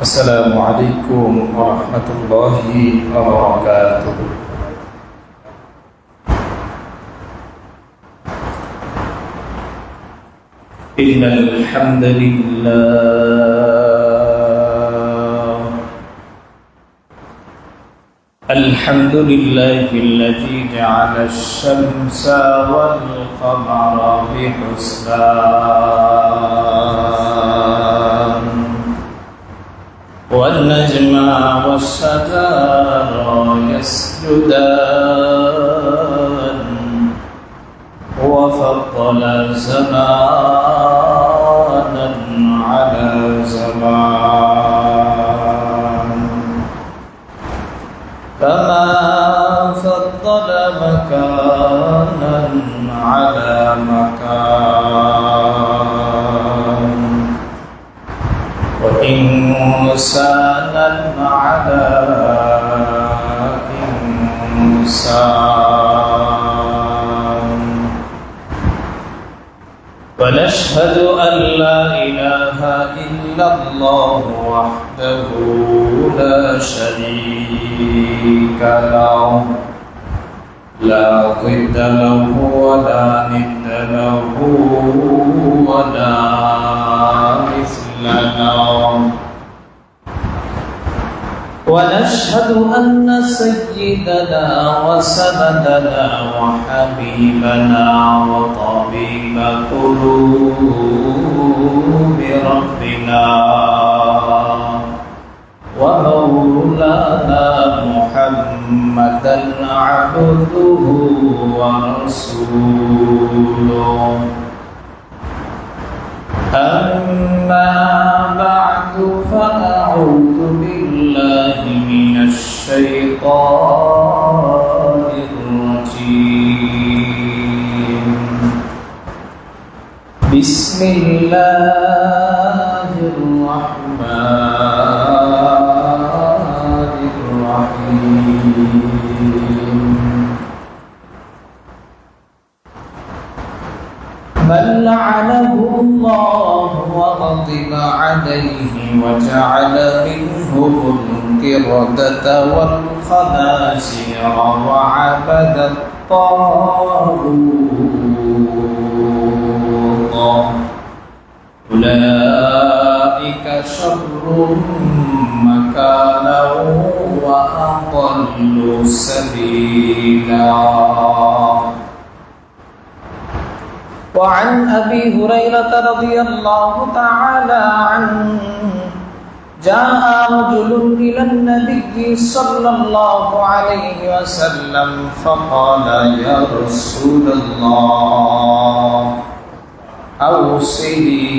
السلام عليكم ورحمة الله وبركاته. إن الحمد لله الذي جعل الشمس والقمر بحسبان والنجم والشجر يسجدان وفضل زمانا على زمان كما فضل مكانا على مكان وإنسانا على إنسان ونشهد أن لا إله إلا الله وحده لا شريك له لا ضد له ولا ند له ولا مثل له ونشهد أن سيدنا وسندنا وحبيبنا وطبيب قلوب ربنا ومولانا محمدا عبده ورسوله أما بعد فأعوذ بالله من الشيطان الرجيم بسم الله الرحمن الرحيم من لعنه الله وغضب عليه وجعل منهم القردة والخنازير وعبد الطاغوت أولئك شر مكانا وأضل سبيلا. وعن أبي هريرة رضي الله تعالى عنه جاء رجل إلى النبي صلى الله عليه وسلم فقال يا رسول الله أوصني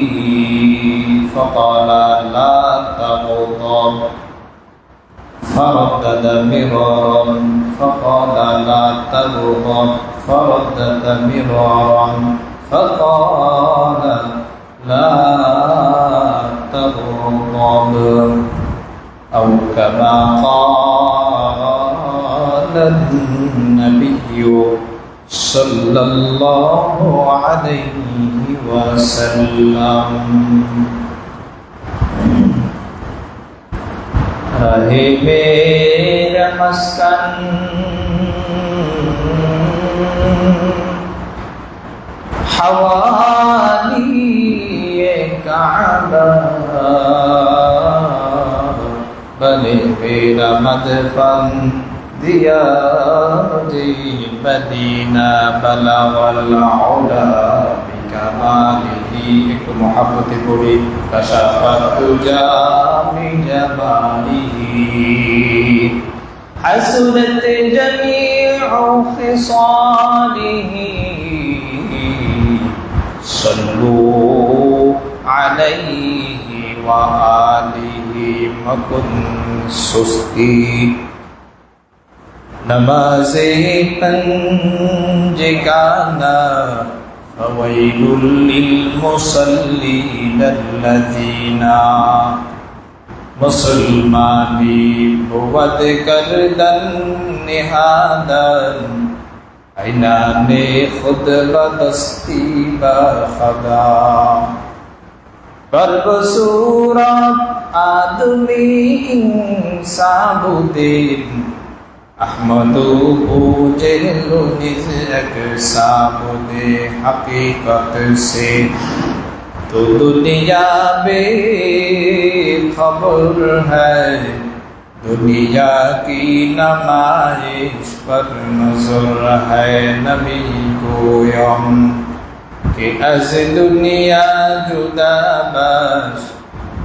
فقال لا تغضب فردد مرارا فقال لا تغضب فردد مرارا فقال لا تغضب أو كما قال النبي صلى الله عليه وسلم. رہے میرا مسکن حوالی کعبہ بنے میرا مدفن دیار مدینہ بلغ العلا بکمالہ ایک محبت پوری کشفت تجا من جمالہ حسنت جميع خصاله صلوا عليه وآله مكن سستی نماز پنجگانا فويل للمصلين الذين مسلمانی بود کردن نهادن عینان خود بدستی بخدا بر بصورت आदमी इंसाबुद्दीन अहमदो जेलो निज़क साबुदे हकीकत से तो दुनिया बेखबर है दुनिया की नमाइश पर नजर है नबी गोयम कि अज़ दुनिया जुदा बाश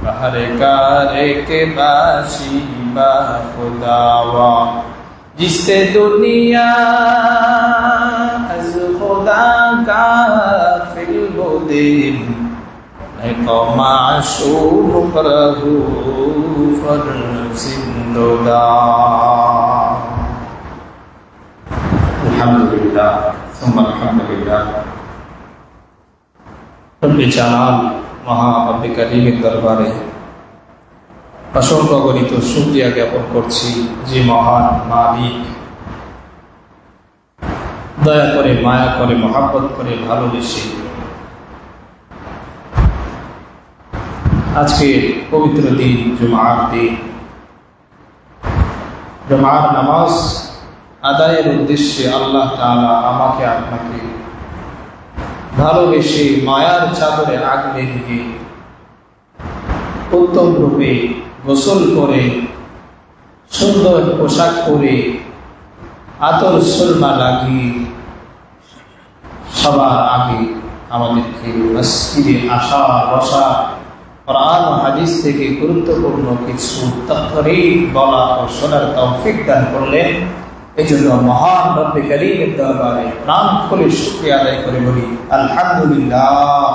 बहर कारे के बाशी बा खुदावा जिससे दुनिया अज़ खुदा का फिल्बुद्दीन माशूम प्रभु फर सिंदुदा अल्हम्दुलिल्लाह सुम्मा अल्हम्दुलिल्लाह रब्बे জালাল মহা রব্বে কারীমের দরবারে অসংখ্য গণিত শুকরিয়া জ্ঞাপন করছি যে মহান মালিক দয়া করে মায়া করে মহব্বত করে ভালোবেসে আজকে পবিত্র দিন জুমার দিন জুমার নামাজ আদায়ের উদ্দেশ্যে আল্লাহ তাআলা আমাকে আপনাকে ভালোবেসে মায়ার চাদরে আগলে দিয়ে উত্তম রূপে গোসল করে সুন্দর পোশাক পরে আতর সুরমা লাগিয়ে সবার আগে আমাদেরকে মসজিদে আসা বসা কোরআন ও হাদিস থেকে গুরুত্বপূর্ণ কিছু তাকরীর বলা ও শোনার তৌফিক দান করলেন। এই জন্য মহান রব্বে কারীমের দরবারে প্রাণ খুলে শুকরিয়া আদায় করে বলি আলহামদুলিল্লাহ।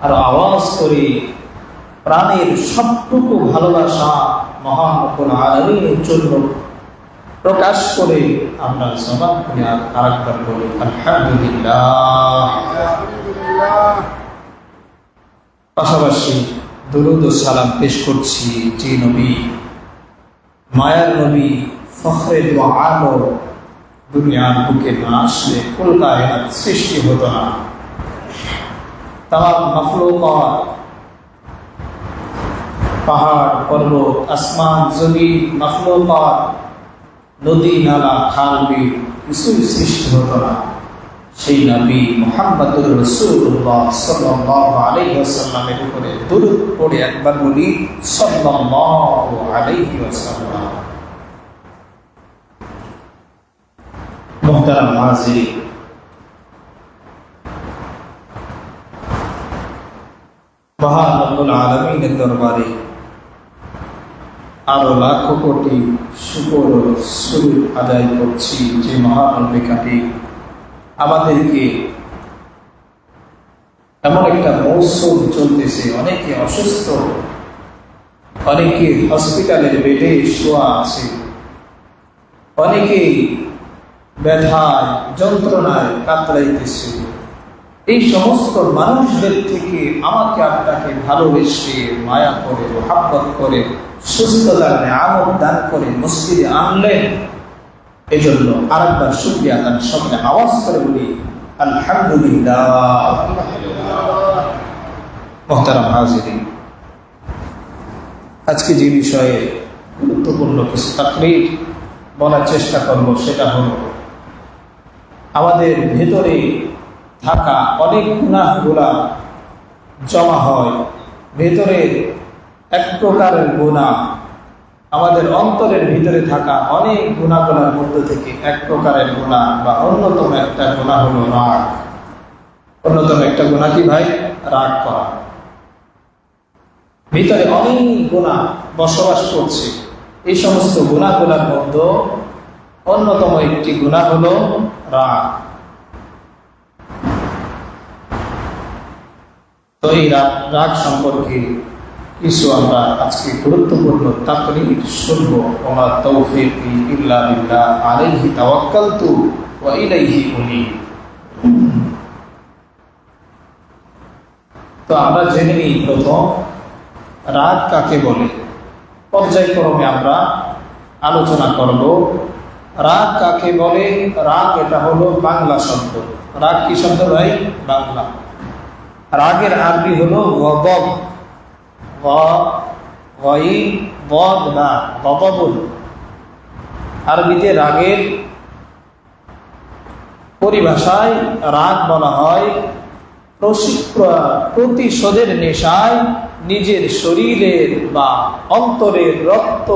আর আওয়াজ করে প্রাণের সবটুকু ভালোবাসা মহান রব্বুল আলামিনের জন্য প্রকাশ করে আমরা জবান খুলে আরেকবার বলি আলহামদুলিল্লাহ। পাশাপাশি দরুদ ও সালাম পেশ করছি যে নবী মায়ার নবী ফখরে দু আলম দুনিয়ার বুকে না আসলে কুল কায়নাত সৃষ্টি হতো না। তামাম মাখলুকাত পাহাড় পর্বত আসমান জমিন মাখলুকাত নদী নালা খাল বিল কিছুই সৃষ্টি হতো না। সেই নবী মুহাম্মদুর রাসূলুল্লাহ সাল্লাল্লাহু আলাইহি ওয়াসাল্লামের উপরে দরুদ পড়ে একবার বলি সাল্লাল্লাহু আলাইহি ওয়াসাল্লাম। মুহতারাম হাজিরিন, মহান রব্বুল আলামিনের দরবারে আরো লাখো কোটি শুকর ও সুজুদ আদায় করছি যে মহান রব্বে কারীম আমাদেরকে এমন একটা মৌসুম চলতেছে, অনেকে অসুস্থ, অনেকে হসপিটালের বেডে শোয়া আছে, অনেকে ব্যথায় যন্ত্রণায় কাতরাইতেছে। এই সমস্ত মানুষদের থেকে আমাকে আপনাকে ভালোবেসে মায়া করে মহব্বত করে সুস্থতার নিয়ামত দান করে মসজিদে আনলেন। এই জন্য আরেকবার শুকরিয়া তার সামনে আওয়াজ করে বলি আলহামদুলিল্লাহ। মুহতারাম হাজিরিন, আজকে যে বিষয়ে গুরুত্বপূর্ণ কিছু তাকরীর বলার চেষ্টা করব সেটা হলো আমাদের ভেতরে থাকা অনেক গুনাহগুলা জমা হয়। ভেতরে এক প্রকারের গুনাহ, আমাদের অন্তরের ভিতরে থাকা অনেক গুনাহগুলোর মধ্যে থেকে এক প্রকারের গুনাহ বা অন্যতম একটা গুনাহ হলো রাগ। অন্যতম একটা গুনাহ কি ভাই? রাগ করা। ভিতরে অনেক গুনাহ বসবাস করছে। এই সমস্ত গুনাহগুলোর মধ্যে অন্যতম একটি গুনাহ হলো রাগ। তো এই রাগ সম্পর্কে কিছু আমরা আজকে গুরুত্বপূর্ণ তাকরীর শুনবো। ওমা তাওফীকি ইল্লা বিল্লাহ আলাইহি তাওয়াক্কালতু ওয়া ইলাইহি উনীব। তো আমরা জেনে নিই প্রথম রাগ কাকে বলে। পর্যায়ক্রমে আমরা আলোচনা করব রাগ কাকে বলে। রাগ এটা হলো বাংলা শব্দ। রাগ কি শব্দ ভাই? বাংলা। রাগের আরবি হলো গদব। আরবিতে রাগের পরিভাষায় রাগ বলা হয় প্রতিশোধের নেশায় নিজের শরীরের বা অন্তরের রক্ত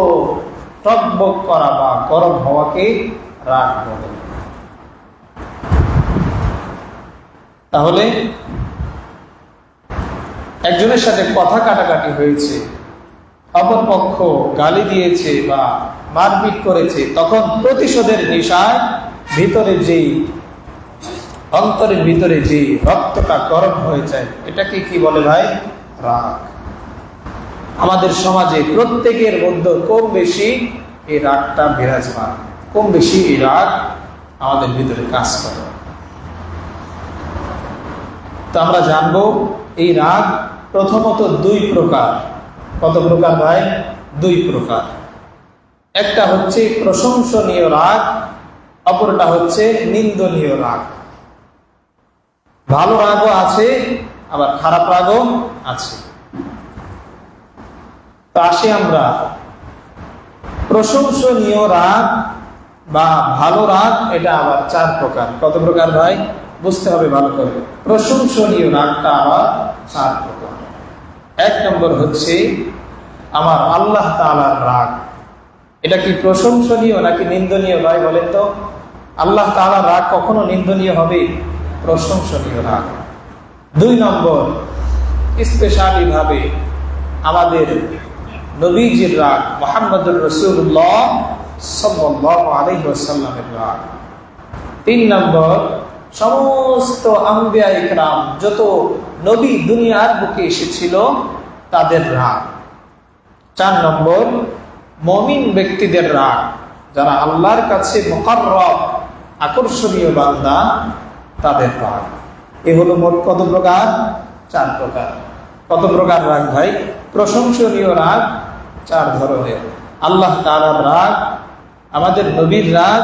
টকবক করা বা গরম হওয়াকে রাগ বলে। তাহলে একজনের সাথে কথা কাটাকাটি হয়েছে, অপর পক্ষ গালি দিয়েছে বা মারপিট করেছে, তখন প্রতিশোধের নেশায় অন্তরের ভিতরে যে রক্তটা গরম হয়ে যায়, এটাকে কি বলে ভাই? রাগ। আমাদের সমাজে প্রত্যেকের মধ্যে কম বেশি এই রাগটা বিরাজমান, কম বেশি এই রাগ আমাদের ভিতরে কাজ করে। তো আমরা জানবো এই রাগ প্রথমত দুই প্রকার। কত প্রকার ভাই? দুই প্রকার। একটা হচ্ছে প্রশংসনীয় রাগ, অপরটা হচ্ছে নিন্দনীয় রাগ। ভালো রাগও আছে, আবার খারাপ রাগও আছে। তো আসি আমরা প্রশংসনীয় রাগ বা ভালো রাগ, এটা আবার চার প্রকার। কত প্রকার ভাই? বুঝতে হবে ভালো করে। প্রশংসনীয় রাগটা আবার চার প্রকার। এক নম্বর হচ্ছে আমার আল্লাহ তাআলার রাগ। এটা কি প্রশংসনীয় নাকি নিন্দনীয় ভাই বলেন তো? আল্লাহ তাআলার রাগ কখনো নিন্দনীয় হবে? প্রশংসনীয় রাগ। দুই নম্বর, স্পেশালি ভাবে আমাদের নবীজির রাগ, মুহাম্মদুর রাসূলুল্লাহ সাল্লাল্লাহু আলাইহি ওয়াসাল্লামের রাগ। তিন নম্বর, সমস্ত আম্বিয়া ইকরাম, যত নবী দুনিয়ার বুকে এসেছিল তাদের রাগ। চার নম্বর, মুমিন ব্যক্তিদের রাগ, যারা আল্লাহর কাছে মুকাররব, আকর্ষণীয় বান্দা, তাদের রাগ। এ হলো মোট কত প্রকার? চার প্রকার। কত প্রকার রাগ ভাই? প্রশংসনীয় রাগ চার ধরনের। আল্লাহ তাআলার রাগ, আমাদের নবীর রাগ,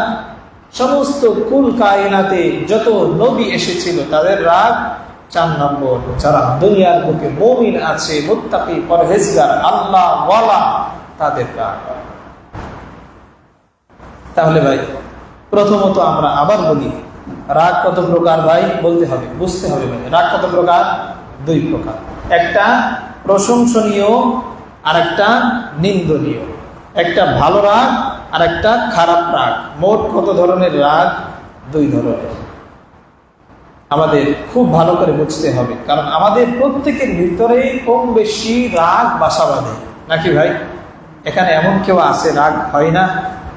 সমস্ত কুল কায়নাতে যত নবী এসেছিল তাদের রাগ। চার নম্বর, যারা দুনিয়ার বুকে মুমিন আছে, মুত্তাকি, পরহেজগার, আল্লাহ ওয়ালা, তাদের রাগ। তাহলে ভাই প্রথমত আমরা আবার বলি, রাগ কত প্রকার ভাই? বলতে হবে, বুঝতে হবে ভাই। রাগ কত প্রকার? দুই প্রকার। একটা প্রশংসনীয় আর একটা নিন্দনীয়। একটা ভালো রাগ আর একটা খারাপ রাগ। মোট কত ধরনের রাগ? দুই ধরনের। আমাদের খুব ভালো করে বুঝতে হবে, কারণ আমাদের প্রত্যেকের ভিতরে কম বেশি রাগ বাসা বাঁধে, নাকি ভাই? এখানে এমন কেউ আছে রাগ হয় না?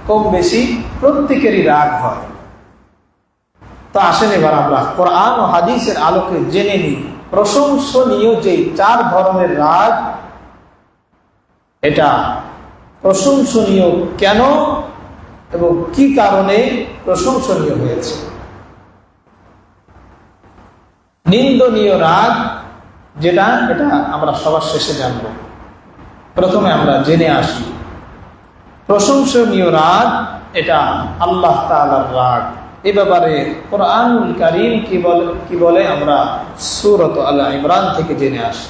কম বেশি প্রত্যেকেরই রাগ হয়। তো আসেন এবার আমরা কোরআন ও হাদিসের আলোকে জেনে নিই প্রশংসনীয় যে চার ধরনের রাগ, এটা প্রশংসনীয় কেন এবং কি কারণে প্রশংসনীয় হয়েছে। নিন্দনীয় রাগ যেটা, এটা আমরা সবার শেষে জানব। প্রথমে আমরা জেনে আসি প্রশংসনীয় রাগ, এটা আল্লাহ তাআলার রাগ। এ ব্যাপারে কোরআনুল কারীম কি বলে আমরা সূরাত আল ইমরান থেকে জেনে আসি।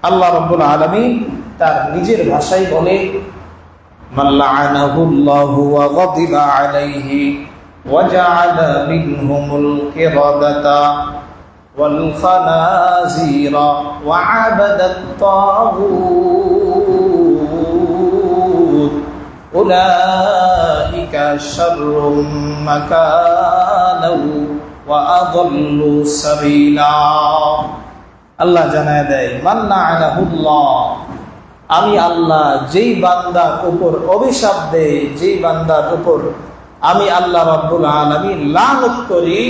আল্লাহ রাব্বুল আলামিন তার নিজের ভাষায় বলে, মান লাআনাহুল্লাহু ওয়া গাদিবা আলাইহি ওয়া জাআলা মিনহুমুল কিরাদাতা ওয়াল খানাযিরা ওয়া আবাদাত তাগুত উলাইকা শাররুম মাকানাও ওয়া আযাল্লু সাবিলা। আল্লাহ জানায় দেয়, মান লাআনাহুল্লাহ, আমি আল্লাহ যেই বান্দার উপর অভিশাপ দেই, যেই বান্দার উপর আমি আল্লাহ রাব্বুল আলামিন লানত করি,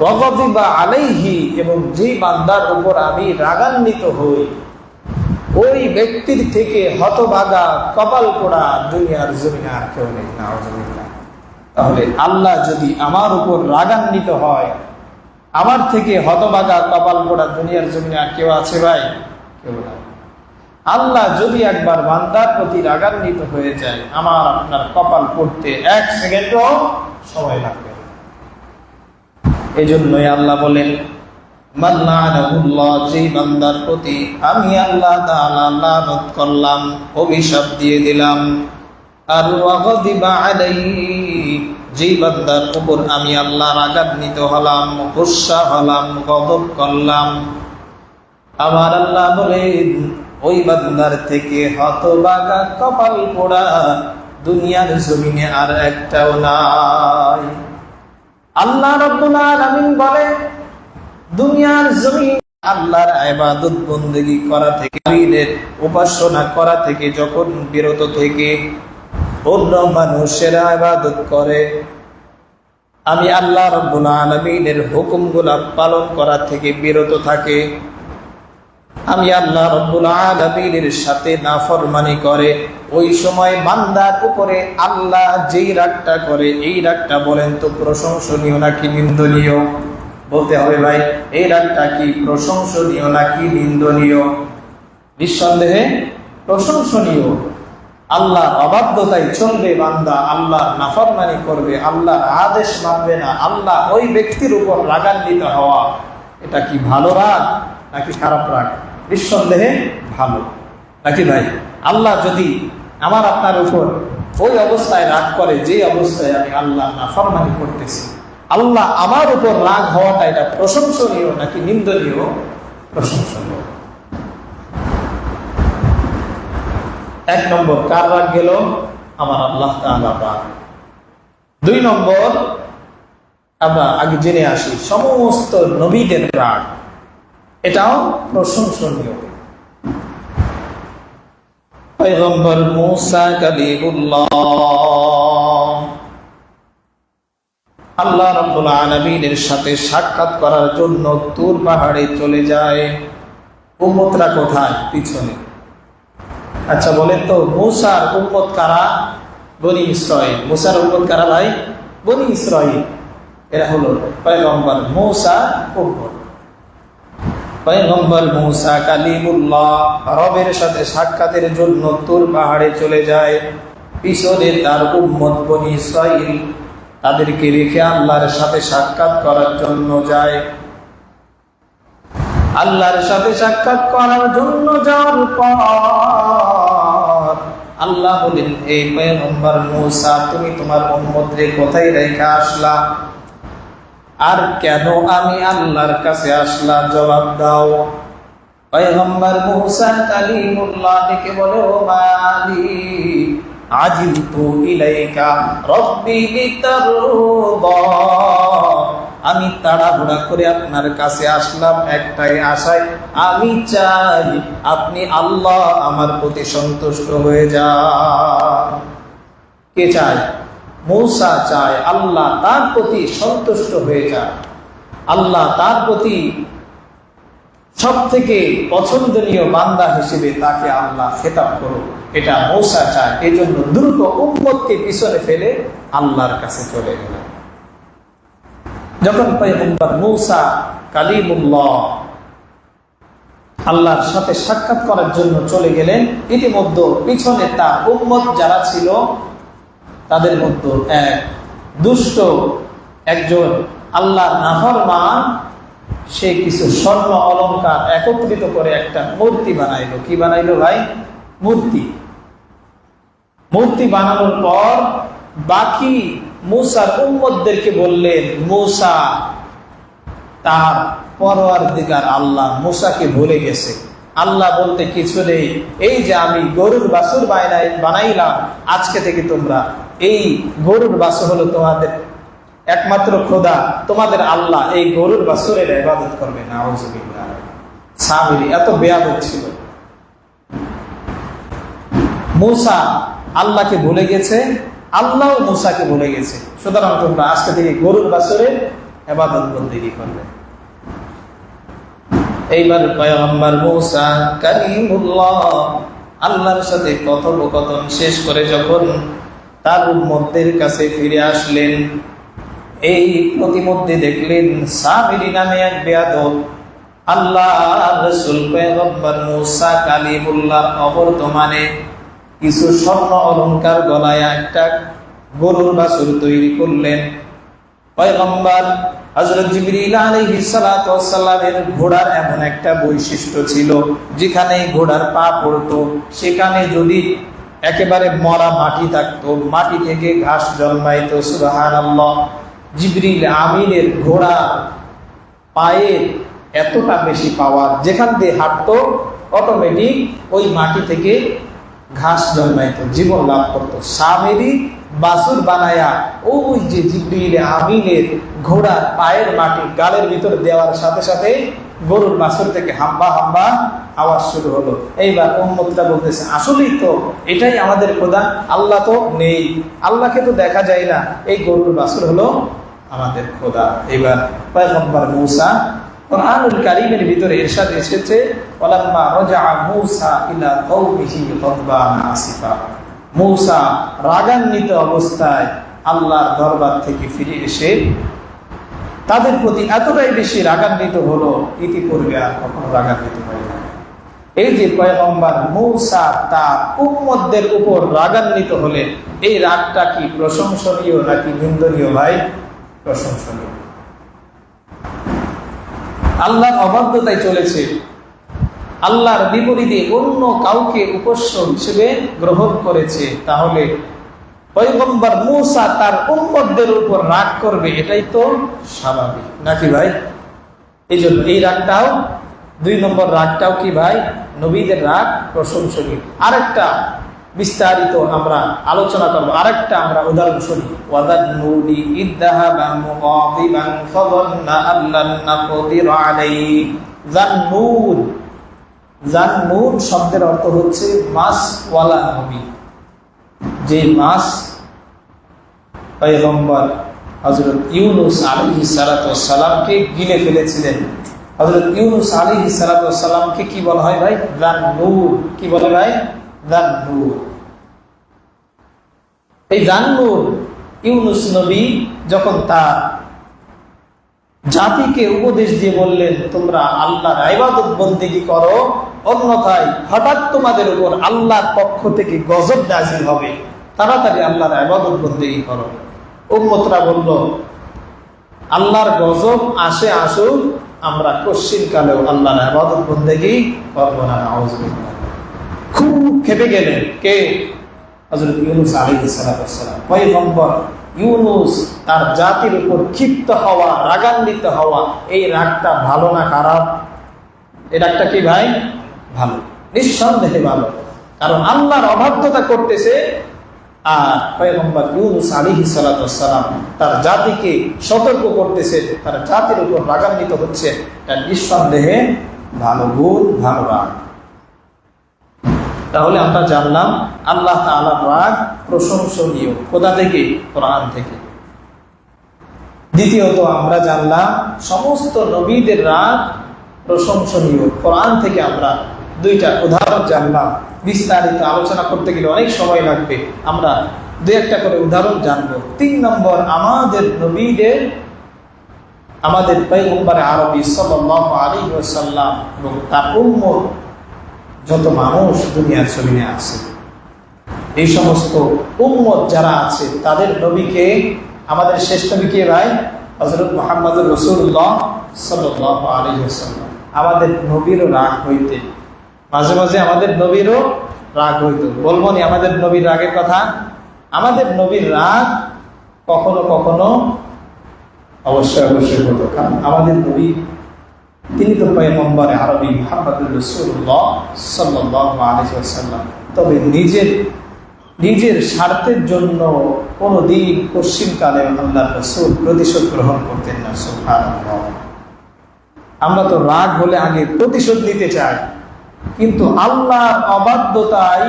ওয়া গাদিবা আলাইহি, এবং যেই বান্দার উপর আমি রাগান্বিত হই, ওই ব্যক্তির থেকে হতভাগা, কপাল পোড়া দুনিয়ার জমিনে আর কেউ নেই। নাউযুবিল্লাহ। তাহলে আল্লাহ যদি আমার উপর রাগান্বিত হয়, আমার থেকে হতভাগা, কপাল পোড়া দুনিয়ার জমিনে আর কেউ আছে ভাই? কেউ না। আল্লাহ যদি একবার বান্দার প্রতি রাগান্বিত হয়ে যায়, আমার আপনার কপাল পড়তে 1 সেকেন্ডও সময় লাগবে। এই জন্যই আল্লাহ বলেন, মান লা'নাহুল্লাহ, যে বান্দার প্রতি আমি আল্লাহ তাআলা লানত করলাম, অভিশাপ দিয়ে দিলাম। আর ওয়া গাদিবা আলাইহি, যে বান্দার উপর আমি আল্লাহ রাগান্বিত হলাম, গুসা হলাম, গজব করলাম। আমার আল্লাহ বলেন ওই বান্দার থেকে হতভাগা কপাল পোড়া দুনিয়ার জমিনে আর একটাও নাই। আল্লাহ রাব্বুল আলামিন বলে দুনিয়ার জমিন আল্লাহর ইবাদত বন্দেগী করা থেকে, আল্লাহর উপাসনা করা থেকে যখন বিরত থেকে অন্য মানুষেরা ইবাদত করে, আমি আল্লাহ রাব্বুল আলামিনের হুকুমগুলো পালন করা থেকে বিরত থাকে, আমি আল্লাহ রাব্বুল আলামিনের সাথে নাফরমানি করে, ওই সময় বান্দার উপরে আল্লাহ যেই রাগটা করে, এই রাগটা বলেন তো প্রশংসনীয় নাকি নিন্দনীয়? বলতে হবে ভাই, এই রাগটা কি প্রশংসনীয় নাকি নিন্দনীয়? নিঃসন্দেহে প্রশংসনীয়। আল্লাহর অবাধ্যতায় চলবে বান্দা, আল্লাহর নাফরমানি করবে, আল্লাহর আদেশ মানবে না, আল্লাহ ওই ব্যক্তির উপর রাগান্বিত হওয়া, এটা কি ভালো রাগ নাকি খারাপ রাগ? নিঃসন্দেহে ভালো, নাকি ভাই? আল্লাহ যদি আমার আপনার উপর ওই অবস্থায় রাগ করে, যে অবস্থায় আমি আল্লাহ নাফরমানি করতেছি, আল্লাহ আমার উপর রাগ হওয়াটা এটা প্রশংসনীয় নাকি নিন্দনীয়? প্রশংসনীয়। এক নম্বর, কার রাগ গেল? আমার আল্লাহ তাআলা রাগ। দুই নম্বর, আমরা আগে জেনে আসি সমস্ত নবীদের রাগ, এটাও প্রশংসনীয়। পয়গম্বর মূসা কালিমুল্লাহ আল্লাহ রাব্বুল আলামিনের সাথে সাক্ষাৎ করার জন্য তুর পাহাড়ে চলে যায়। উম্মতরা কোথায়? পিছনে। আচ্ছা বলেন তো, মূসার উম্মত কারা? বনি ইসরাঈল। মূসার উম্মত কারা ভাই? বনি ইসরাঈল। এরা হলো পয়গম্বর মূসা উম্মত। পয়গম্বর মূসা কালিমুল্লাহ রবের সাথে সাক্ষাতের জন্য তুর পাহাড়ে চলে যায়। পিছনে তার উম্মত বনি ইসরাঈল, তাদেরকে রেখে আল্লাহর সাথে সাক্ষাৎ করার জন্য যায়। আল্লাহর সাথে সাক্ষাৎ করার জন্য যাওয়ার পর আল্লাহ বলেন, এই পয়গম্বর মূসা, তুমি তোমার উম্মতরে কোথায় রেখে আসলা? আর কেন আমি আল্লাহর কাছে আসলা? জবাব দাও। পয়গম্বর মূসা কালিমুল্লাহ ডেকে বলে, ও মালিক, আজিলতু ইলাইকা রব্বি লিতারদা, আমি তাড়াহুড়া করে আপনার কাছে আসলাম একটাই আশায়, আমি চাই আপনি আল্লাহ আমার প্রতি সন্তুষ্ট হয়ে যান। কে চায়? মূসা চায় আল্লাহ তার প্রতি সন্তুষ্ট হয়ে যান, আল্লাহ তার প্রতি সব থেকে পছন্দনীয় বান্দা হিসেবে তাকে আল্লাহ খেতাব করো, এটা মূসা চায়। এই জন্য দ্রুত উম্মতকে পিছনে ফেলে আল্লাহর কাছে চলে গেল। যখন পয়গম্বর মূসা কালিমুল্লাহ আল্লাহর সাথে সাক্ষাৎ করার জন্য চলে গেলেন, ইতিমধ্যে পিছনে তার উম্মত যারা ছিল তাদের মধ্যে এক দুষ্ট একজন আল্লাহর নাফরমান, সে কিছু স্বর্ণ অলংকার একত্রিত করে একটা মূর্তি বানাইলো। কি বানাইলো ভাই? মূর্তি। মূর্তি বানানোর পর বাকি মূসার উম্মতদেরকে বললেন, মূসা তার পরওয়ারদিগার আল্লাহ মূসাকে ভুলে গেছে। আল্লাহ বলতে কিছু নেই, এই যে আমি গরুর বাছুর বানাইলাম, আজকে থেকে তোমরা এই গরুর বাছুর হলো তোমাদের একমাত্র খোদা, তোমাদের আল্লাহ, এই গরুর বাছুরের ইবাদত করবে। নাউযুবিল্লাহ। সামিরী এত বেয়াদব ছিল। মূসা আল্লাহকে ভুলে গেছে, আল্লাহও মূসাকে ভুলে গেছে, সুতরাং তোমরা আজকে থেকে গরুর বাছুরের ইবাদত বন্দেগী করবে। এইবার পয়গম্বর মূসা কালিমুল্লাহ আল্লাহর সাথে কথোপকথন শেষ করে যখন তার উম্মতদের কাছে ফিরে আসলেন, এই প্রতিমধ্যে দেখলেন সামিরী নামে এক বেয়াদব আল্লাহ রাসূল পয়গম্বর মূসা কালিমুল্লাহর অবর্তমানে কিছু স্বর্ণ অলংকার গলায় একটা গরুর বাছুর তৈরি করলেন। পয়গম্বর হযরত জিবরীল আলাইহিস সালাতু ওয়াস সালামের ঘোড়ার এমন একটা বৈশিষ্ট্য ছিল, যেখানে ঘোড়ার পা পড়তো সেখানে যদি একেবারে মরা মাটি থাকতো, মাটি থেকে ঘাস জন্মাইতো। সুবহানাল্লাহ। জিবরীল আমিনের ঘোড়া পায়ের এতটা বেশি পাওয়ার, যেখান দিয়ে হাঁটতো অটোমেটিক ওই মাটি থেকে ঘাস জন্মাইতো, জীবন লাভ করতো। সামেরি বাসুর বানায়া ওই যে জিবরীল আমিনের ঘোড়ার পায়ের মাটি গালের ভিতরে দেওয়ার সাথে সাথে গরুর বাছুর থেকে হাম্বা হাম্বা আওয়াজ শুরু হলো। এইবার উম্মতরা বলতেছে, আসলেই তো এটাই আমাদের খোদা, আল্লাহ তো নেই, আল্লাহকে তো দেখা যায় না, এই গরুর বাছুর হলো আমাদের খোদা। এবার পয়গম্বর মূসা, কুরআনুল কারীমের ভিতরে ইরশাদ এসেছে, ওয়ালাম্মা রাজা মূসা ইলা কওমিহি গাদবানা আসিফা। মূসা রাগান্বিত অবস্থায় আল্লাহর দরবার থেকে ফিরে এসে তাদের প্রতি এতটাই বেশি রাগান্বিত হলো, ইতিপূর্বে আর কখনো রাগান্বিত হয় না। এই যে পয়গম্বর মূসা তার উম্মতদের উপর রাগান্বিত হলে, এই রাগটা কি প্রশংসনীয় নাকি নিন্দনীয়? ভাই, প্রশংসনীয়। আল্লাহর অবাধ্যতায় চলেছে, আল্লাহর বিপরীতে অন্য কাউকে উপাস্য হিসেবে গ্রহণ করেছে, তাহলে পয়গম্বর মূসা তার উম্মতদের উপর রাগ করবে, এটাই তো স্বাভাবিক নাকি ভাই? এই জন্য এই রাগটাও, 2 নম্বর রাগটাও কি ভাই? নবীদের রাগ প্রশংসনীয়। আরেকটা বিস্তারিত আমরা আলোচনা করবো, আরেকটা আমরা উদাহরণ শুনি। ওয়াদান্নুনি ইযযাহাবা মুগাদিবান ফাযান্না আল্লান নাকদির আলাইহি। জান্নুন, জান্নুন শব্দের অর্থ হচ্ছে মাছওয়ালা নবী। যে মাছ পয়গম্বর হযরত ইউনূস আলাইহিস সালাতু ওয়াস সালামকে গিলে ফেলেছিলেন। হযরত ইউনূস আলাইহিস সালাতু ওয়াস সালামকে কি বলা হয় ভাই? জান্নুন। কি বলে ভাই? জান্নুন। এই জান্নুন ইউনূস নবী যখন তার জাতিকে উপদেশ দিয়ে বললেন, তোমরা আল্লাহর ইবাদত বন্দেগী করো, অন্যথায় হঠাৎ তোমাদের উপর আল্লাহর পক্ষ থেকে গজব নাযিল হবে, তাড়াতাড়ি আল্লাহর ইবাদত বন্দেগী করো। উম্মতরা বলল, আল্লাহর গজব আসে আসুক, আমরা কশ্চিন কালেও আল্লাহর ইবাদত বন্দেগী করব না। নাউযুবিল্লাহ। খুব খেপে গেলেন কে? হযরত ইউনূস আলাইহিস সালাম। পয়গম্বর ইউনূস তার জাতির উপর ক্ষিপ্ত হওয়া, রাগান্বিত হওয়া, এই রাগটা ভালো না খারাপ? এই রাগটা কি ভাই? ভালো, নিঃসন্দেহে ভালো। কারণ আল্লাহর অবাধ্যতা করতেছে, আর পয়গম্বর ইউনূস আলাইহিস সালাম তার জাতিকে সতর্ক করতেছে, তার জাতির উপর রাগান্বিত হচ্ছে, এটা নিঃসন্দেহে ভালো গুণ, ভালো রাগ। তাহলে আমরা জানলাম আল্লাহ তাআলার রাগ প্রশংসনীয়। কোথা থেকে? কোরআন থেকে। দ্বিতীয়ত আমরা জানলাম সমস্ত নবীদের রাগ প্রশংসনীয়। কোরআন থেকে আমরা 2টা উদাহরণ জানলাম। বিস্তারিত আলোচনা করতে গেলে অনেক সময় লাগবে, আমরা 2-1টা করে উদাহরণ জানবো। 3 নম্বর, আমাদের নবীদের, আমাদের পয়গম্বর আরবী সাল্লাল্লাহু আলাইহি ওয়াসাল্লাম এবং তার উম্মত, যত মানুষ দুনিয়ার জমিনে আছে, এই সমস্ত উম্মত যারা আছে, তাদের নবীকে, আমাদের শেষ নবী কে ভাই? হযরত মুহাম্মদুর রাসূলুল্লাহ সাল্লাল্লাহু আলাইহি ওয়াসাল্লাম। আমাদের নবীরও রাগ হইতে, মাঝে মাঝে আমাদের নবীরও রাগ হইতো। বলবো নি আমাদের নবীর রাগের কথা? আমাদের নবীর রাগ কখনো কখনো অবশ্যই হতো, কারণ আমাদের নবী, তিনি তো পয়গম্বর আরবী মুহাম্মদুর রাসূলুল্লাহ সাল্লাল্লাহু আলাইহি ওয়াসাল্লাম। তবে নিজের স্বার্থের জন্য কোনদিন পশ্চিমকালে আল্লাহর রাসূল প্রতিশোধ গ্রহণ করতেন না। সুবহানাল্লাহ। আমরা তো রাগ হলে আগে প্রতিশোধ নিতে চাই, কিন্তু আল্লাহর অবাধ্যতায়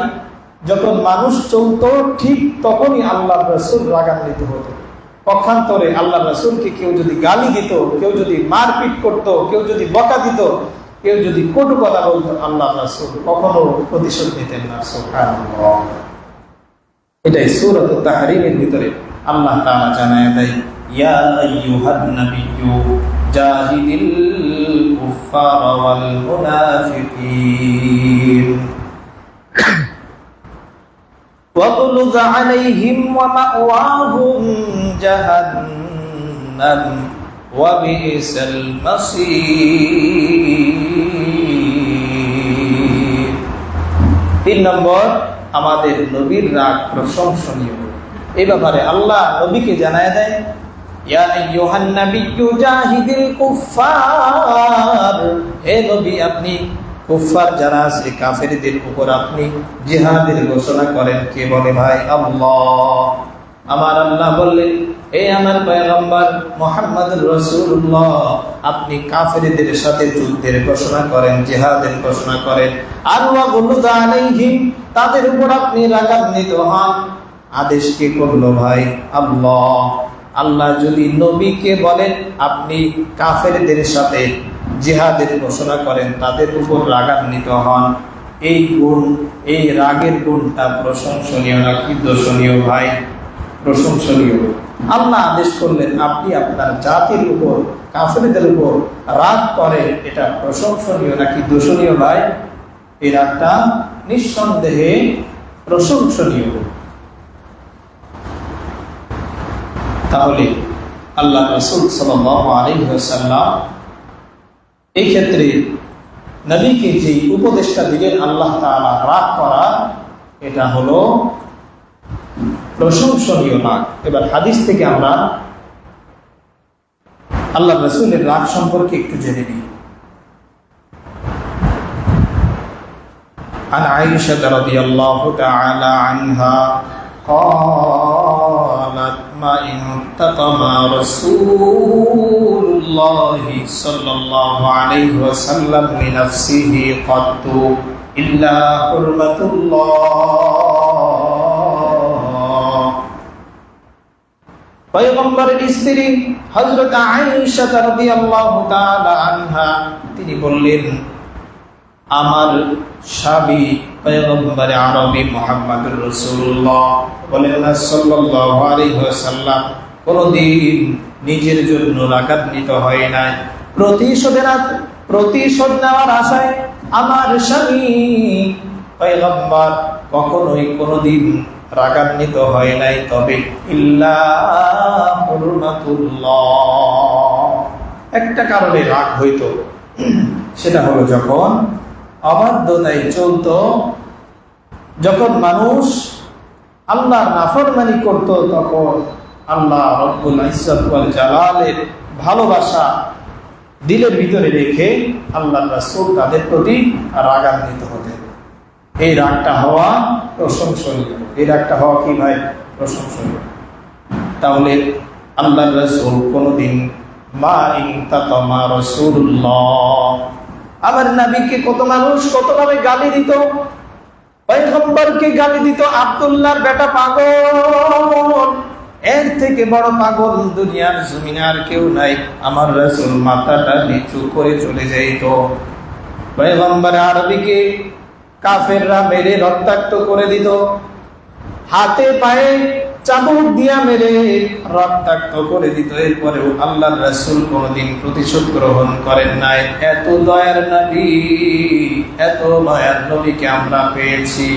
যখন মানুষ চলতো, ঠিক তখনই আল্লাহর রাসূল রাগান্বিত হতো। পক্ষান্তরে আল্লাহ রাসূলকে কেউ যদি গালি দিত, কেউ যদি মারপিট করত, কেউ যদি বকা দিত, কেউ যদি কটু কথা বলতো, আল্লাহ রাসূল কখনো প্রতিশোধ নিতেন না। সুবহানাল্লাহ। এটাই সূরাত তাহরীমের ভিতরে আল্লাহ তাআলা জানায় দেয়, ইয়া আইয়ুহান নাবিয়্যু জাহিদিল কুফারা ওয়াল মুনাফিকিন وَاغْلُظْ عَلَيْهِمْ وَمَأْوَاهُمْ جَهَنَّمُ ওয়া বিইসাল মাসীর। 3 নম্বর, আমাদের নবীর রাগ প্রশংসনীয়। এই ব্যাপারে আল্লাহ নবীকে জানায় দেয়, ইয়া আইয়ুহান নাবিয়্যু জাহিদিল কুফফার, হে নবী আপনি কুফফার যারা আছে কাফেরদের উপর আপনি জিহাদের ঘোষণা করেন। কে বলে ভাই? আল্লাহ। আমার আল্লাহ বললেন, হে আমার পয়গম্বর মুহাম্মদুর রাসূলুল্লাহ, আপনি কাফেরদের সাথে যুদ্ধের ঘোষণা করেন, জিহাদের ঘোষণা করেন। আর ওয়াগুলুদ আলাইহিম, তাদের উপর আপনি রাগান্বিত হন। আদেশ কে করলো ভাই? আল্লাহ। আল্লাহ যদি নবীকে বলেন আপনি কাফেরদের সাথে জিহাদের ঘোষণা করেন, তাদের উপর রাগান্বিত হন, এই গুণ, এই রাগের গুণটা প্রশংসনীয় নাকি দোষণীয় ভাই? প্রশংসনীয়। আল্লাহ আদেশ করলেন আপনি আপনার জাতির উপর, কাফেরদের উপর রাগ করেন, এটা প্রশংসনীয় নাকি দোষণীয় ভাই? এই রাগটা নিঃসন্দেহে প্রশংসনীয়। তাহলে আল্লাহ রাসূল সাল্লাল্লাহু আলাইহি ওয়াসাল্লাম এই ক্ষেত্রে নবীকে যে উপদেশটা দিলেন আল্লাহ তাআলা রাগ করা, এটা হলো প্রশংসনীয় রাগ। এবার হাদিস থেকে আমরা আল্লাহ রাসূলের রাগ সম্পর্কে একটু জেনে নিই। عن عائشة رضي الله تعالى عنها قالت ما انتقم رسول الله صلى الله عليه وسلم لنفسه قط إلا حرمة الله। পয়গম্বরের স্ত্রী হযরত আয়েশা রাদিয়াল্লাহু তাআলা আনহা তিনি বললেন, আমার স্বামী পয়গম্বর আরবি মুহাম্মদুর রাসূলুল্লাহ সাল্লাল্লাহু আলাইহি ওয়াসাল্লাম কোনদিন নিজের জন্য রাগান্বিত হয় নাই। প্রতিশোধ নেওয়ার আশায় আমার স্বামী পয়গম্বর কখনোই কোনদিন রাগান্বিত হয় নাই, তবে ইল্লা হুরমাতুল্লাহ, একটা কারণে রাগ হইতো, সেটা হলো যখন অবাধ্যতায় চলতো, যখন মানুষ আল্লাহর নাফরমানি করত, তখন আল্লাহ রব্বুল ইজ্জত ওয়াল জালালের ভালোবাসা দিলের ভিতরে রেখে আল্লাহর রাসূল তাদের প্রতি রাগান্বিত হতেন। এই রাগটা হওয়া প্রশংসনীয়। এই রাগটা হওয়া কি ভাই? প্রশংসনীয়। তাহলে আল্লাহর রাসূল কোনদিন মা ইনতাকামা রাসূলুল্লাহ, আমার নবীকে কত মানুষ কতভাবে গালি দিত, পয়গম্বরকে গালি দিত, আব্দুল্লাহর বেটা পাগল, এর থেকে বড় পাগল দুনিয়ার জমিনে আর কেউ নাই। আমার রাসূল মাথাটা নিচু করে চলে যাইত। পয়গম্বর আরবিকে কাফেররা মেরে রক্তাক্ত করে দিত, হাতে পায়ে চাবুক দিয়া মেরে রক্তাক্ত করে দিত। এরপরেও আল্লাহর রাসূল কোনদিন প্রতিশোধ গ্রহণ করেন নাই। এত দয়ার নবী, এত মায়ার নবীকে আমরা পেয়েছি।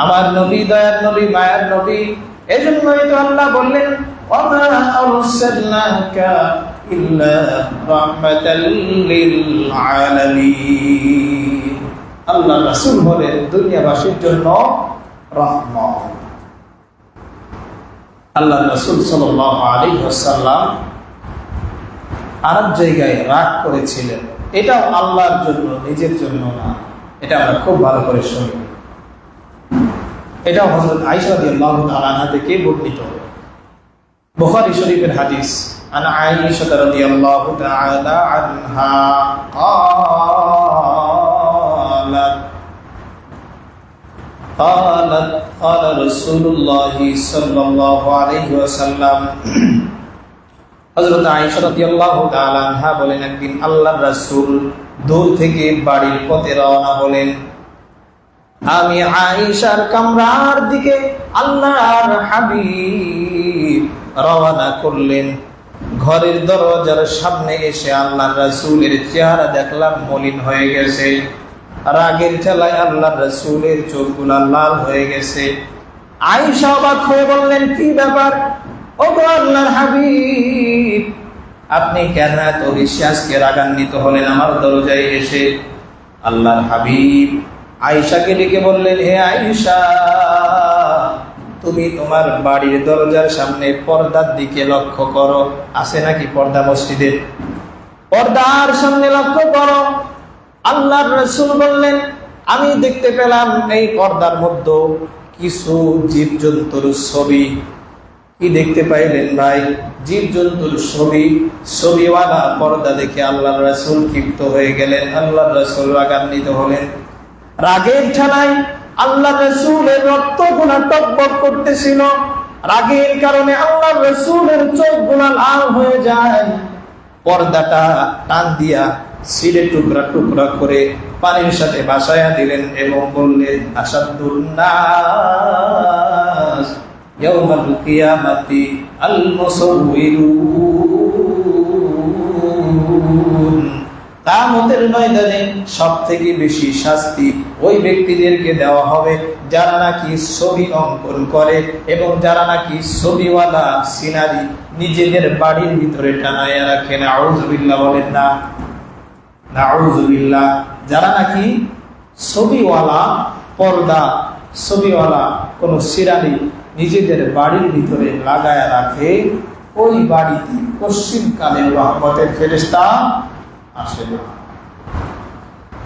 আমার নবী দয়ার নবী, মায়ার নবী। এজন্যই তো আল্লাহ বললেন, ওয়ামা আরসালনাকা ইল্লা রাহমাতাল লিল আলামিন। আল্লাহর রাসূল হলেন দুনিয়াবাসীর জন্য রহমত। আল্লাহ রাসূল সাল্লাল্লাহু আলাইহি ওয়াসাল্লাম আরেক জায়গায় রাগ করেছিলেন, এটাও আল্লাহর জন্য, নিজের জন্য না। এটা আমরা খুব ভালো করে শুনি। এটাও হযরত আয়েশা রাদিয়াল্লাহু তাআলা আনহা থেকে বর্ণিত, বুখারী শরীফের হাদিস। আন আয়েশা রাদিয়াল্লাহু তাআলা আনহা قالت قال رسول الله صلى الله عليه وسلم। হযরত আয়েশা রাদিয়াল্লাহু তাআলা আনহা বলেন, একদিন আল্লাহর রাসূল দূর থেকে বাড়ির পথে রওনা হলেন। আমি আয়েশার কামরার দিকে আল্লাহর হাবিব রওনা করলেন। ঘরের দরজার সামনে এসে আল্লাহর রাসূলের চেহারা দেখলাম মলিন হয়ে গেছে। রাগের জ্বালায় আল্লাহর রাসূলের চোখগুলো লাল হয়ে গেছে। আয়েশা অবাক হয়ে বললেন, কি ব্যাপার? ওগো আল্লাহর হাবিব, আপনি কেন এত বেশি আজকে রাগান্বিত হলেন আমার দরজায় এসে? আল্লাহর হাবিব আয়েশাকে ডেকে বললেন, হে আয়েশা, তুমি তোমার বাড়ির দরজার সামনে পর্দার দিকে লক্ষ্য করো। আছে নাকি পর্দা মসজিদের? পর্দার সামনে লক্ষ্য করো। আল্লাহর রাসূল বললেন, আমি দেখতে পেলাম এই পর্দার মধ্যে কিছু জীবজন্তুর ছবি। কি দেখতে পাইলেন ভাই? জীবজন্তুর ছবি। ছবিওয়ালা পর্দা দেখে আল্লাহর রাসূল ক্ষিপ্ত হয়ে গেলেন। আল্লাহর রাসূল রাগান্বিত হলেন। রাগের ঠেলায় আল্লাহর রাসূলের রক্তগুলো টকবক করতেছিল। রাগের কারণে আল্লাহর রাসূলের চোখগুলো লাল হয়ে যায়। পর্দাটা টান দিয়া ছিঁড়ে টুকরা টুকরা করে পানির সাথে ভাসায়া দিলেন এবং বললেন, আসাদুন নাস ইয়াউমাল কিয়ামাতি আল মুসাউউরুন। কিয়ামতের ময়দানে সবথেকে বেশি শাস্তি ওই ব্যক্তিদেরকে দেওয়া হবে যারা নাকি ছবি অঙ্কন করে এবং যারা নাকি ছবিওয়ালা সিনারি নিজেদের বাড়ির ভিতরে টানায় রাখে। নাউযুবিল্লাহ, বলেন না নাউযুবিল্লাহ। যারা নাকি ছবিওয়ালা পর্দা, ছবিওয়ালা কোন সিনারি নিজেদের বাড়ির ভিতরে লাগায় রাখে, ওই বাড়িতে পশ্চিমকালে রহমতের ফেরেশতা আসে না।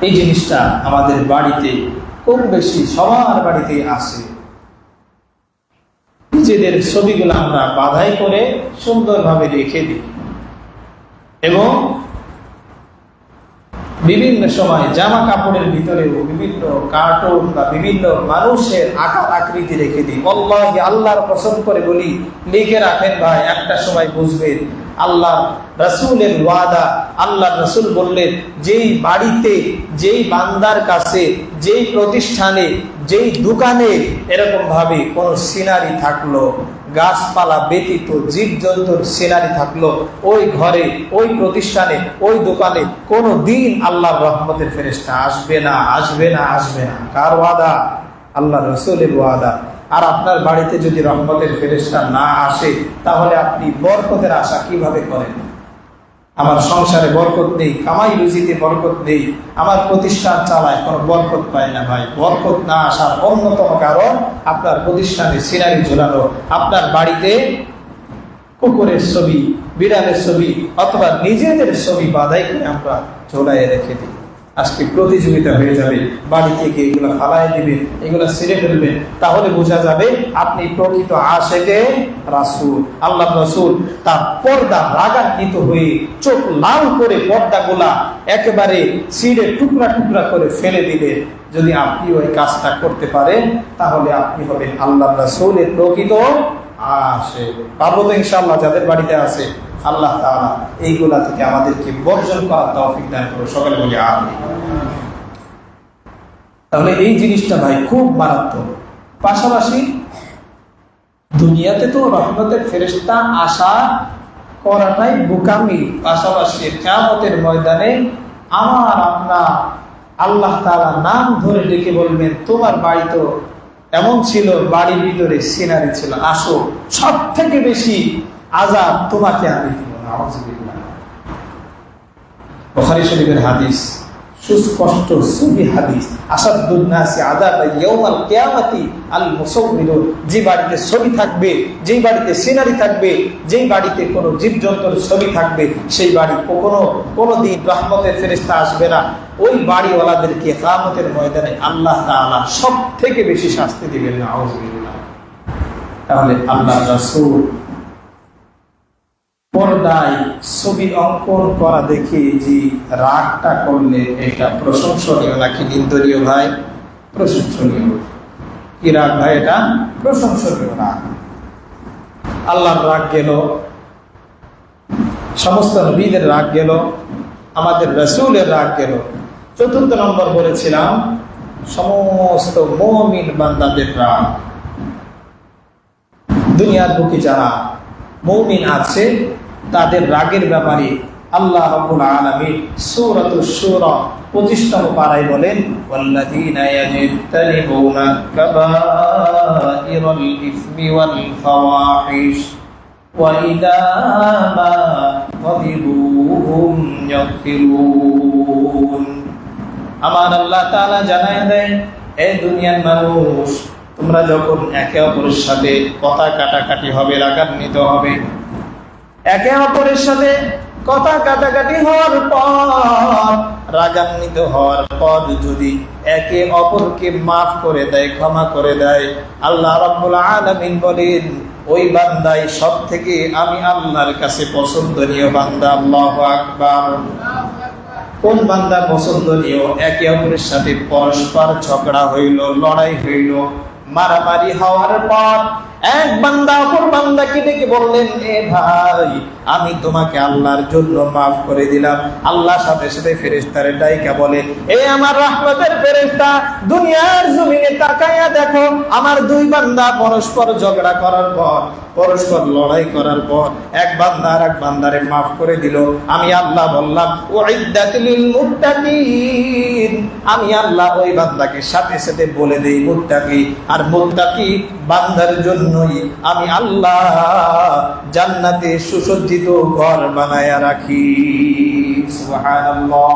এই জিনিসটা আমাদের বাড়িতে কম বেশি সবার বাড়িতে আসে। নিজেদের ছবিগুলো আমরা বাঁধাই করে সুন্দরভাবে রেখে দিই এবং বিভিন্ন সময় জামা কাপড়ের ভিতরেও বিভিন্ন কার্টুন বা বিভিন্ন মানুষের আকার আকৃতি রেখে দিই। আল্লাহি, আল্লাহর কসম করে বলি, লিখে রাখেন ভাই, একটা সময় বুঝবেন আল্লাহ রাসূলের ওয়াদা। আল্লাহ রাসূল বললেন, যেই বাড়িতে, যেই বান্দার কাছে, যেই প্রতিষ্ঠানে, যেই দোকানে এরকম ভাবে কোন সিনারি থাকলো, গাছপালা ব্যতীত জীবজন্তুর সিনারি থাকলো, ওই ঘরে, ওই প্রতিষ্ঠানে, ওই দোকানে কোনো দিন আল্লাহর রহমতের ফেরেশতা আসবে না, আসবে না, আসবে না। কার ওয়াদা? আল্লাহ রাসূলের ওয়াদা। আর আপনার বাড়িতে যদি রহমতের ফেরেশতা না আসে, তাহলে আপনি বরকতের আশা কিভাবে করেন? আমার সংসারে বরকত নেই, কামাই রুজিতে বরকত নেই, আমার প্রতিষ্ঠান চালায়, কোনো বরকত পায় না ভাই। বরকত না আসার অন্যতম কারণ আপনার প্রতিষ্ঠানে সিনারি ঝোলানো, আপনার বাড়িতে কুকুরের ছবি, বিড়ালের ছবি অথবা নিজেদের ছবি বাঁধাই করে আমরা ঝোলায় রেখে দিই। আজকে প্রতিযোগিতা হয়ে যাবে, বাড়ি থেকে এগুলো ফালাই দিবেন, এগুলো ছিঁড়ে ফেলবেন, তাহলে বোঝা যাবে আপনি প্রকৃত আশেকে রাসূল। আল্লাহ রাসূল তার পর্দা রাগান্বিত হয়ে চোখ লাল করে পর্দাগুলা একেবারে ছিঁড়ে টুকরা টুকরা করে ফেলে দিলেন। যদি আপনি ওই কাজটা করতে পারেন, তাহলে আপনি হবেন আল্লাহ রাসূলের প্রকৃত আশেক। পারবো তো ইনশাআল্লাহ? যাদের বাড়িতে আছে, আল্লাহ তাআলা এইগুলা থেকে আমাদেরকে বর্জন করার তৌফিক দান করুন। সকলে বলি আমিন। তাহলে এই জিনিসটা ভাই খুব মারাত্মক। পাশাপাশি দুনিয়াতে তো রহমতের ফেরেশতা আশা করাটাই বোকামি, পাশাপাশি কিয়ামতের ময়দানে আমার আপনার আল্লাহ তাআলা নাম ধরে ডেকে বলবেন, তোমার বাড়ি তো এমন ছিল, বাড়ির ভিতরে সিনারি ছিল, আসো, সব থেকে বেশি আযাব তোমাকে আমি দিব। নাউযুবিল্লাহ। বুখারী শরীফের হাদিস, সুস্পষ্ট সহি হাদিস, আসাদুন নাসি আযাবান ইয়াউমাল কিয়ামাতি আল মুসাউমিরুন। যে বাড়িতে ছবি থাকবে, যেই বাড়িতে সিনারি থাকবে, যেই বাড়িতে কোনো জীবজন্তুর ছবি থাকবে, সেই বাড়ি কোনোদিন রহমতের ফেরেশতা আসবে না। ওই বাড়িওয়ালাদেরকে কিয়ামতের ময়দানে আল্লাহ তাআলা সব থেকে বেশি শাস্তি দিবেন। নাউযুবিল্লাহ। তাহলে আল্লাহ রাসূল পর্দায় ছবি অঙ্কন করা দেখে যে রাগটা করলে, এটা প্রশংসনীয় নাকি নিন্দনীয় ভাই? প্রশংসনীয়। কি রাগ ভাই? এটা প্রশংসনীয় রাগ। আল্লাহর রাগ গেল, সমস্ত নবীদের রাগ গেল, আমাদের রাসূলের রাগ গেল। চতুর্থ নম্বর বলেছিলাম সমস্ত মুমিন বান্দাদের রাগ। দুনিয়ার বুকে যারা মুমিন আছে তাদের রাগের ব্যাপারে আল্লাহ রাব্বুল আলামিন সূরাতুশ শূরা 25তম পারায় বলেন, ওয়াল্লাযীনা ইয়াজতানিবুনা কাবাইরাল ইসমি ওয়াল ফাওয়াহিশ وإذا ما غضبوا هم يغفرون আমার আল্লাহ তাআলা জানায় দেয়, এই দুনিয়ার মানুষ, তোমরা যখন একে অপরের সাথে কথা কাটাকাটি হবে, রাগান্বিত হবে, একে অপরের সাথে কথা কাটাকাটি হওয়ার পর, রাগান্বিত হওয়ার পর যদি একে অপরকে মাফ করে দেয়, ক্ষমা করে দেয়, আল্লাহ রাব্বুল আলামিন বলেন ওই বান্দাই সব থেকে আমি আল্লাহর কাছে পছন্দনীয় বান্দা। আল্লাহু আকবার। কোন বান্দা পছন্দনীয়? একে অপরের সাথে পরস্পর ঝগড়া হইল, লড়াই হইল, মারামারি হওয়ার পর এক বান্দা অপর বান্দাকে ডেকে বললেন, এ ভাই, আমি তোমাকে আল্লাহর জন্য মাফ করে দিলাম। আল্লাহ সাথে সাথে ফেরেশতারে ডাইকা বলে, এ আমার রহমতের ফেরেশতা, দুনিয়ার জমিনে তাকায়া দেখো, আমার দুই বান্দা পরস্পর ঝগড়া করার পর, পরস্পর লড়াই করার পর এক বান্দা আর এক বান্দারে মাফ করে দিল। আমি আল্লাহ বললাম, উইদ্দাতুল মুত্তাকিন, আমি আল্লাহ ওই বান্দাকে সাথে সাথে বলে দেই মুত্তাকি। আর মুত্তাকি বান্দার জন্যই আমি আল্লাহ জান্নাতে সুসজ্জিত ঘর বানায়া রাখি। সুবহানাল্লাহ।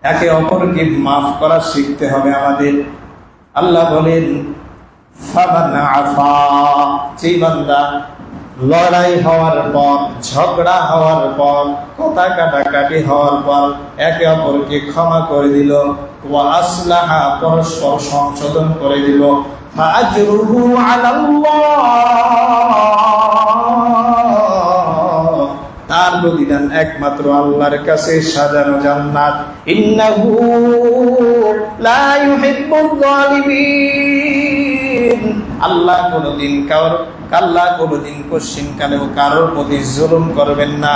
একে অপরকে মাফ করা শিখতে হবে আমাদের। আল্লাহ বলেন, ফামান আফা, যে বান্দা লড়াই হওয়ার পর, ঝগড়া হওয়ার পর, কথা কাটাকাটি হওয়ার পর একে অপরকে ক্ষমা করে দিল, ওয়া আসলাহা, পরস্পর সংশোধন করে দিল, ফাআজরুহু আলাল্লাহ, তার প্রতিদান একমাত্র আল্লাহর কাছে সাজানো জান্নাত। ইন্নাহু লা ইউহিব্বুল যালিমিন, আল্লাহ কোনদিন কোশ্চিন কালেও কারোর প্রতি জুলুম করবেন না।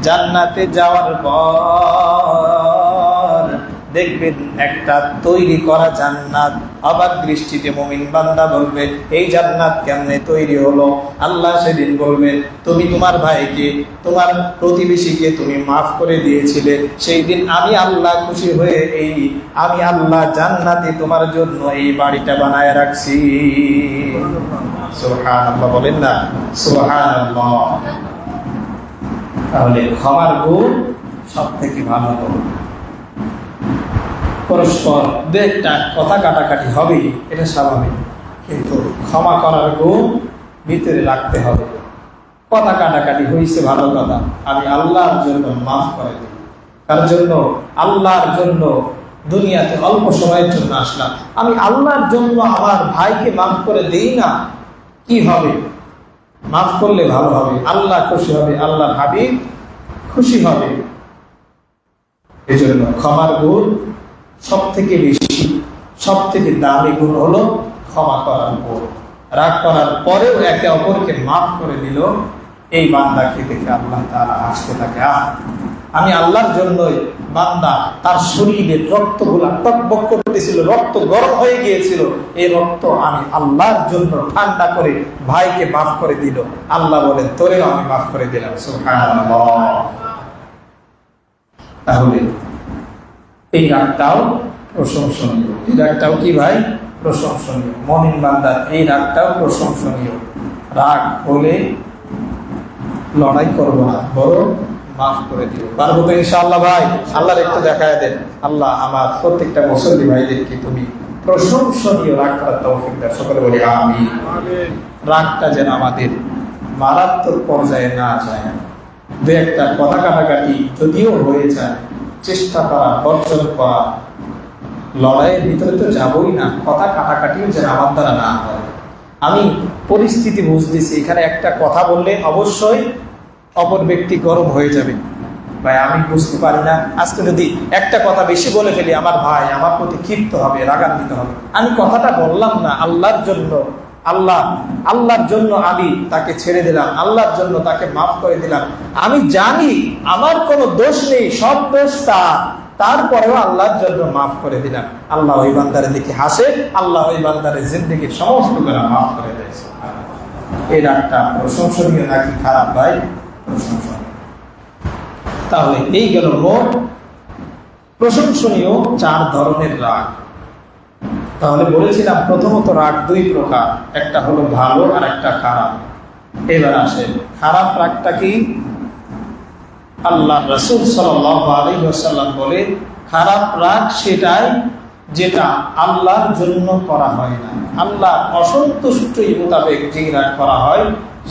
জান্নাতে যাওয়ার পর দেখবেন একটা তৈরি করা জান্নাত। অবাক দৃষ্টিতে মুমিন বান্দা বলবে, এই জান্নাত কেমনে তৈরি হলো? আল্লাহ সেদিন বলবেন, তুমি তোমার ভাইকে, তোমার প্রতিবেশীকে তুমি মাফ করে দিয়েছিলে, সেই দিন আমি আল্লাহ খুশি হয়ে আমি আল্লাহ জান্নাতে তোমার জন্য এই বাড়িটা বানায় রাখছি। সুবহানাল্লাহ বলেন না? সুবহানাল্লাহ। তাহলে ক্ষমার গুণ সব থেকে ভালো গুণ। পরস্পর দু একটা কথা কাটাকাটি হবে, এটা স্বাভাবিক, কিন্তু ক্ষমা করার গুণ ভিতরে রাখতে হবে। কথা কাটাকাটি হয়েছে, ভালো কথা, আমি আল্লাহর জন্য মাফ করে দিই। তার জন্য আল্লাহর জন্য দুনিয়াতে অল্প সময়ের জন্য আসলাম, আমি আল্লাহর জন্য আমার ভাইকে মাফ করে দিই না, কি হবে? মাফ করলে ভালো হবে, আল্লাহ খুশি হবে, আল্লাহর হাবিব খুশি হবে। এই জন্য ক্ষমার গুণ সব থেকে বেশি, সব থেকে দামি গুণ হলো ক্ষমা করার গুণ। রাগ করার পরেও একে অপরকে মাফ করে দিল, এই বান্দাকে দেখে আল্লাহ তাআলা হাসতে থাকে। আমি আল্লাহর জন্যই, বান্দা তার শরীরের রক্তগুলা টকবক করতেছিল, রক্ত গরম হয়ে গিয়েছিল, এই রক্ত আমি আল্লাহর জন্য ঠান্ডা করে ভাইকে মাফ করে দিল। আল্লাহ বলেন, তোরেও আমি মাফ করে দিলাম। সুবহানাল্লাহ। তাহলে এই রাগটাও প্রশংসনীয়। এই রাগটাও কি ভাই? প্রশংসনীয়। মুমিন বান্দার এই রাগটাও প্রশংসনীয়। রাগ হলে লড়াই করবো না, বরং মাফ করে দিও। পারবো তো ইনশাআল্লাহ ভাই? আল্লাহর একটু দেখায় দেন। আল্লাহ আমার প্রত্যেকটা মুসল্লি ভাইদেরকে তুমি প্রশংসনীয় রাগ করার তৌফিক দাও। সকলে বলি আমিন। রাগটা যেন আমাদের মারাত্মক পর্যায়ে না যায়। দু একটা কথা কাটাকাটি যদিও হয়ে যায়, চেষ্টা করা, বর্জন করা। লড়াইয়ের ভিতরে তো যাবই না, কথা কাটাকাটিও যেন আমার দ্বারা না হয়। আমি পরিস্থিতি বুঝতেছি, এখানে একটা কথা বললে অবশ্যই অপর ব্যক্তি গরম হয়ে যাবে। ভাই আমি বুঝতে পারি না, আজকে যদি একটা কথা বেশি বলে ফেলি, আমার ভাই আমার প্রতি ক্ষিপ্ত হবে, রাগান্বিত হবে। আমি কথাটা বললাম না আল্লাহর জন্য, আল্লাহর জন্য আমি তাকে ছেড়ে দিলাম, আল্লাহর জন্য তাকে মাফ করে দিলাম। আমি জানি আমার কোনো দোষ নেই, সব দোষ তার, তারপরেও আল্লাহর জন্য মাফ করে দিলাম। আল্লাহ ওই বান্দারে দেখে হাসে, আল্লাহ ওই বান্দারে জিন্দেগির সমস্ত গুনাহ মাফ করে দিয়েছে। এই রাগটা প্রশংসনীয় নাকি খারাপ ভাই? প্রশংসনীয়। তাহলে এই গেল মোট প্রশংসনীয় 4 ধরনের রাগ। তাহলে বলেছিলাম প্রথমত রাগ 2 প্রকার, একটা হলো ভালো আর একটা খারাপ। এবার আসেন খারাপ রাগটা কি? আল্লাহ রাসূল সাল্লাল্লাহু আলাইহি ওয়াসাল্লাম বলে খারাপ রাগ সেটাই যেটা আল্লাহর জন্য করা হয় না, আল্লাহ অসন্তুষ্ট মোতাবেক যে রাগ করা হয়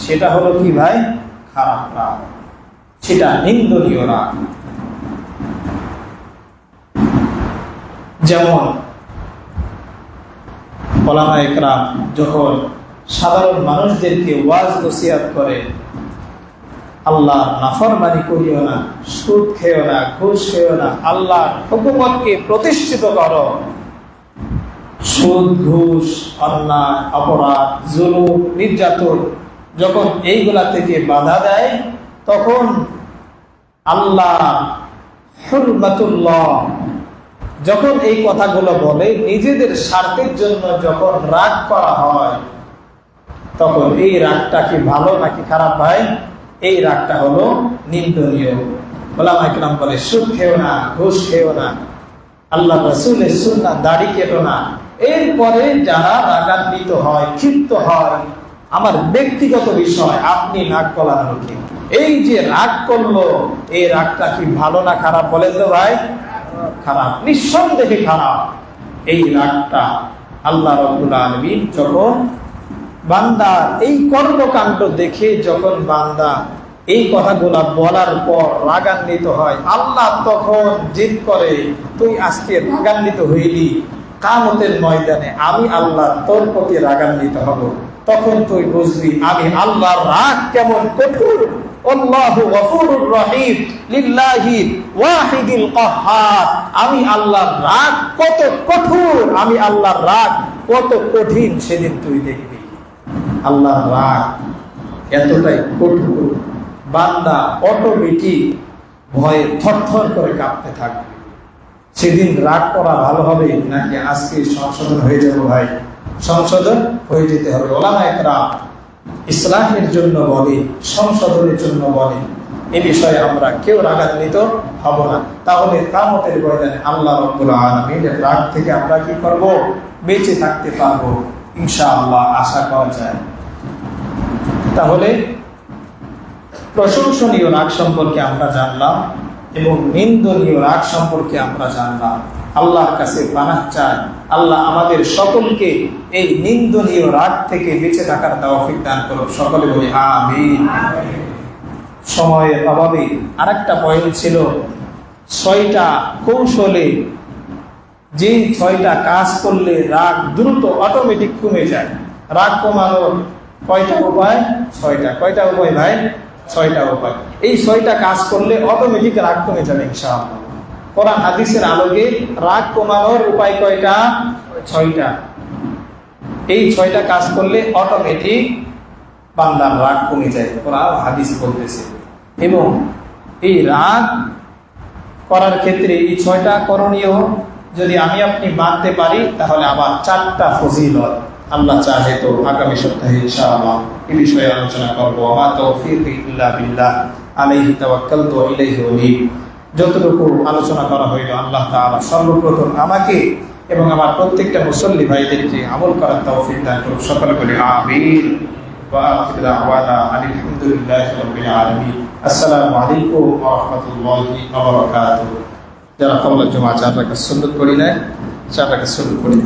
সেটা হলো কি ভাই? খারাপ রাগ, সেটা নিন্দনীয় রাগ। যেমন ওলামায়ে কেরাম যখন সাধারণ মানুষদেরকে ওয়াজ নসিহত করে, আল্লাহ নাফরমানি করিও না, সুদ খেও না, ঘুষ খেও না, আল্লাহর হুকুমতকে প্রতিষ্ঠিত করো। সুদ, ঘুষ, অন্যায়, অপরাধ, জুলুম, নির্যাতন যখন এইগুলা থেকে বাধা দেয়, তখন আল্লাহ হুরমাতুল্লাহ যখন এই কথাগুলো বলে, নিজেদের স্বার্থের জন্য যখন রাগ করা হয়, তখন এই রাগটা কি ভালো নাকি খারাপ ভাই? এই রাগটা হলো নিন্দনীয়। ওলামায়ে কেরাম বলে সুদ খেও না, ঘুষ খেও না, আল্লাহ রাসূলের সুন্নাহ দাড়ি কেটো না। এরপরে যারা রাগান্বিত হয়, ক্ষিপ্ত হয়, আমার ব্যক্তিগত বিষয়, আপনি নাক গলানো কি? এই যে রাগ করলো, এই রাগটা কি ভালো না খারাপ বলেন তো ভাই? খারাপ, নিঃসন্দেহে খারাপ। এই রাগটা আল্লাহ রাব্বুল আলামিন যখন বান্দা এই কর্মকাণ্ড দেখে, যখন বান্দা এই কথাগুলা বলার পর রাগান্বিত হয়, আল্লাহ তখন জিদ করে, তুই আজকে রাগান্বিত হইলি, কিয়ামতের ময়দানে আমি আল্লাহ তোর প্রতি রাগান্বিত হব। তখন তুই বুঝবি আমি আল্লাহর রাগ কেমন কঠোর। আল্লাহু গফুরুর রহিম লিল্লাহি ওয়াহিদিল কাহ্হার। আমি আল্লাহর রাগ কত কঠোর, আমি আল্লাহর রাগ কত কঠিন, সেদিন তুই দেখবি। আল্লাহর রাগ এতটাই কঠোর, বান্দা অটোমেটিক ভয়ে থরথর করে কাঁপতে থাকবে। সেদিন রাগ করা ভালো হবে নাকি আজকে সংশোধন হয়ে যাবে ভাই? সংশোধন হয়ে যেতে হবে। ওলামায়ে কেরাম ইসলামের জন্য বলে, সংশোধনের জন্য বলে, এ বিষয়ে আমরা কেউ রাগান্বিত হব না। তাহলে কিয়ামতের ময়দানে আল্লাহ রাব্বুল আলামিনের রাগ থেকে আমরা কি করব? বেঁচে থাকতে পারবো ইনশাআল্লাহ, আশা করা যায়। তাহলে প্রশংসনীয় রাগ সম্পর্কে আমরা জানলাম এবং নিন্দনীয় রাগ সম্পর্কে আমরা জানলাম। আল্লাহর কাছে পানাহ চাই, আল্লাহ আমাদের সকলকে এই নিন্দনীয় রাগ থেকে বেঁচে থাকার তৌফিক দান করুন। সকলে বলি আমিন। সময়ের অভাবে আরেকটা পয়েন্ট ছিল, 6টা কৌশলে যে 6টা কাজ করলে রাগ দ্রুত অটোমেটিক কমে যায়। রাগ কমানোর কয়টা উপায়? 6টা। কয়টা উপায় ভাই? 6টা উপায়। এই 6টা কাজ করলে অটোমেটিক রাগ কমে যাবে ইনশাআল্লাহ। কোরআন হাদিসের আলোকে রাগ কমানোর উপায় কয়টা? 6টা। এই 6টা কাজ করলে অটোমেটিক বান্দার রাগ কমে যায়, কোরআন হাদিস বলতেছে। এবং এই রাগ করার ক্ষেত্রে এই 6টা করণীয় যদি আমি আপনি মানতে পারি, তাহলে আবার 4টা ফজিলত আল্লাহ চাহে তো আগামী সপ্তাহে ইনশাআল্লাহ এই বিষয়ে আলোচনা করব। ওয়া তাওফীক ইল্লা বিল্লাহ, আলাইহি তাওয়াক্কালতু ওয়া ইলাইহি উনীব। যতটুকু আলোচনা করা হইল, আল্লাহ তাআলা সর্বপ্রথম আমাকে এবং আমার প্রত্যেকটা মুসল্লি ভাইদেরকে আমল করার তৌফিক দান করুন। সকলে বলি আমিন। ওয়া আখিরু দাওয়ানা আলহামদুলিল্লাহি রাব্বিল আলামিন। আসসালামু আলাইকুম ওয়া রাহমাতুল্লাহি ওয়া বারাকাতুহু। যারা কবুল জুমা 4 রাকাত সুন্নাত পড়ি না, 4 রাকাত সুন্নাত পড়ি।